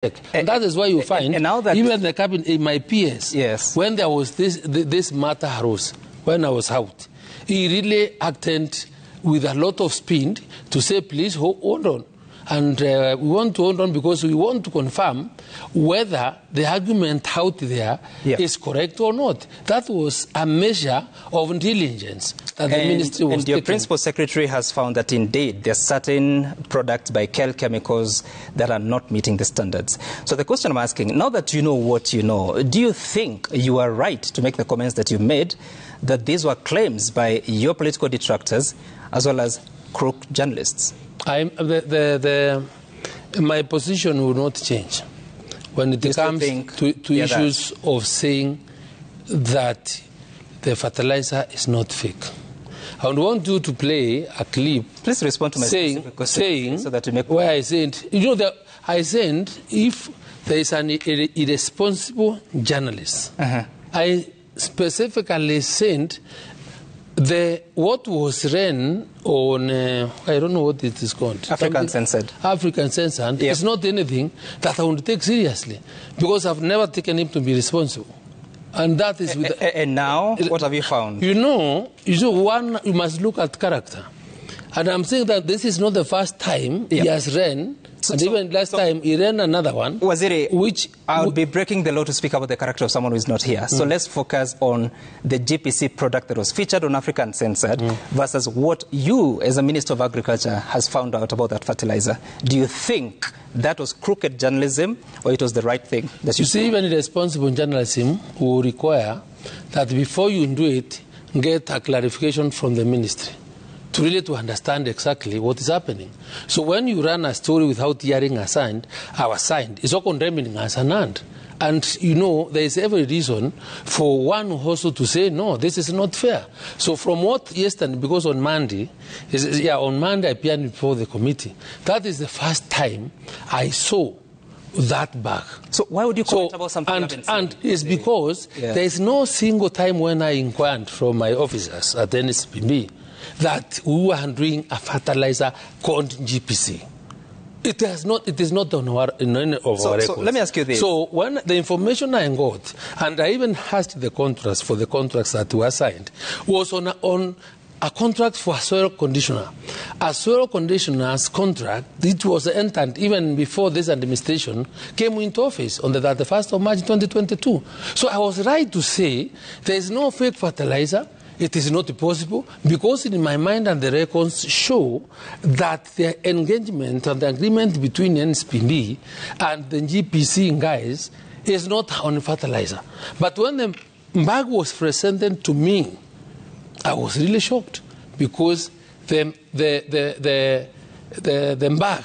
And that is why you find, now that even the cabinet, in my PS, yes, when there was this matter arose, when I was out, he really acted with a lot of speed to say, please hold on. And we want to hold on because we want to confirm whether the argument out there is correct or not. That was a measure of diligence that the ministry was taking. And your principal secretary has found that indeed there are certain products by KEL Chemicals that are not meeting the standards. So the question I'm asking, now that you know what you know, do you think you are right to make the comments that you made, that these were claims by your political detractors as well as crook journalists? My position will not change when it comes to issues of saying that the fertilizer is not fake. I would want you to play a clip. Please respond to my saying so that you make where I said, you know, I said if there is an irresponsible journalist, I specifically said what was ran on, I don't know what it is called. Africa Uncensored. Africa Uncensored is not anything that I want to take seriously because I've never taken him to be responsible. And that is with and now, what have you found? You know, you must look at character. And I'm saying that this is not the first time he has ran. And even last time, he ran another one. Waziri, which I would be breaking the law to speak about the character of someone who is not here. So let's focus on the GPC product that was featured on Africa Uncensored versus what you, as a Minister of Agriculture, has found out about that fertilizer. Do you think that was crooked journalism or it was the right thing? That you see, even responsible journalism will require that before you do it, get a clarification from the ministry to really to understand exactly what is happening. So when you run a story without hearing our side, it's all condemning us and you know, there is every reason for one also to say, no, this is not fair. So from what yesterday, because on Monday I appeared before the committee. That is the first time I saw that bag. So why would you comment about something? And it's because there is no single time when I inquired from my officers at NSPB that we were doing a fertilizer called GPC. It is not on any of our records. So let me ask you this. So when the information I got, and I even asked the contracts for the contracts that were signed, was on a contract for a soil conditioner. A soil conditioner's contract, it was entered even before this administration came into office on the 31st of March 2022. So I was right to say there is no fake fertilizer. It is not possible because in my mind and the records show that the engagement and the agreement between NSPB and the GPC guys is not on fertilizer. But when the bag was presented to me, I was really shocked because the bag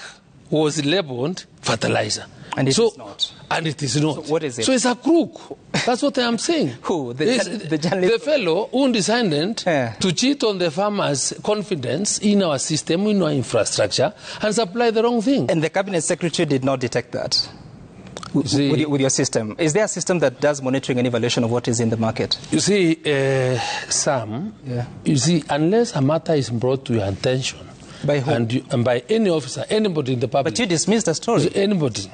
was labeled fertilizer. And it is not. And it is not. So what is it? So it's a crook. That's what I am saying. Who? The fellow who decided to cheat on the farmers' confidence in our system, in our infrastructure, and supply the wrong thing. And the cabinet secretary did not detect that with your system. Is there a system that does monitoring and evaluation of what is in the market? You see, Sam, you see, unless a matter is brought to your attention, by who? And by any officer, anybody in the public. But you dismissed the story. Anybody.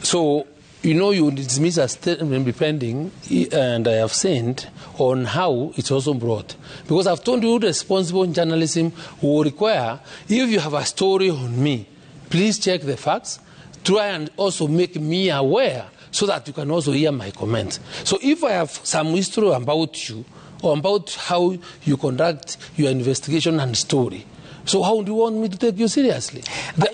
So, you know, you dismiss a statement depending, and I have said, on how it's also brought. Because I've told you responsible journalism will require, if you have a story on me, please check the facts, try and also make me aware so that you can also hear my comments. So if I have some history about you, or about how you conduct your investigation and story, so how do you want me to take you seriously?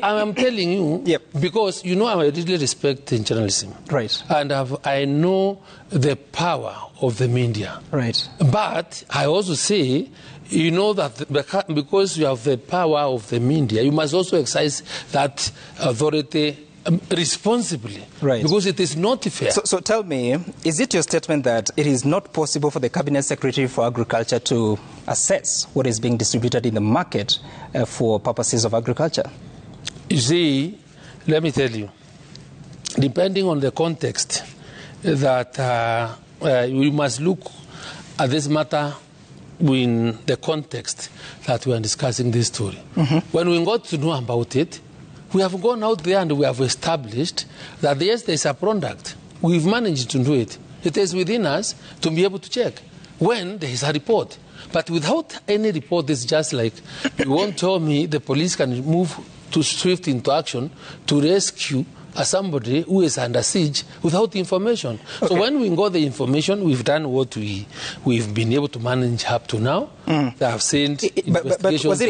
I'm telling you, because you know I really respect journalism. Right. And I know the power of the media. Right. But I also say, you know that because you have the power of the media, you must also exercise that authority responsibly, right? Because it is not fair. So tell me, is it your statement that it is not possible for the Cabinet Secretary for Agriculture to assess what is being distributed in the market for purposes of agriculture? You see, let me tell you, depending on the context, that we must look at this matter in the context that we are discussing this story. When we got to know about it, We have gone out there and we have established that yes, there's a product. We've managed to do it. It is within us to be able to check when there is a report. But without any report, it's just like, you won't tell me the police can move to swift into action to rescue somebody who is under siege without information. Okay. So when we got the information, we've done what we've been able to manage up to now. They have sent investigations.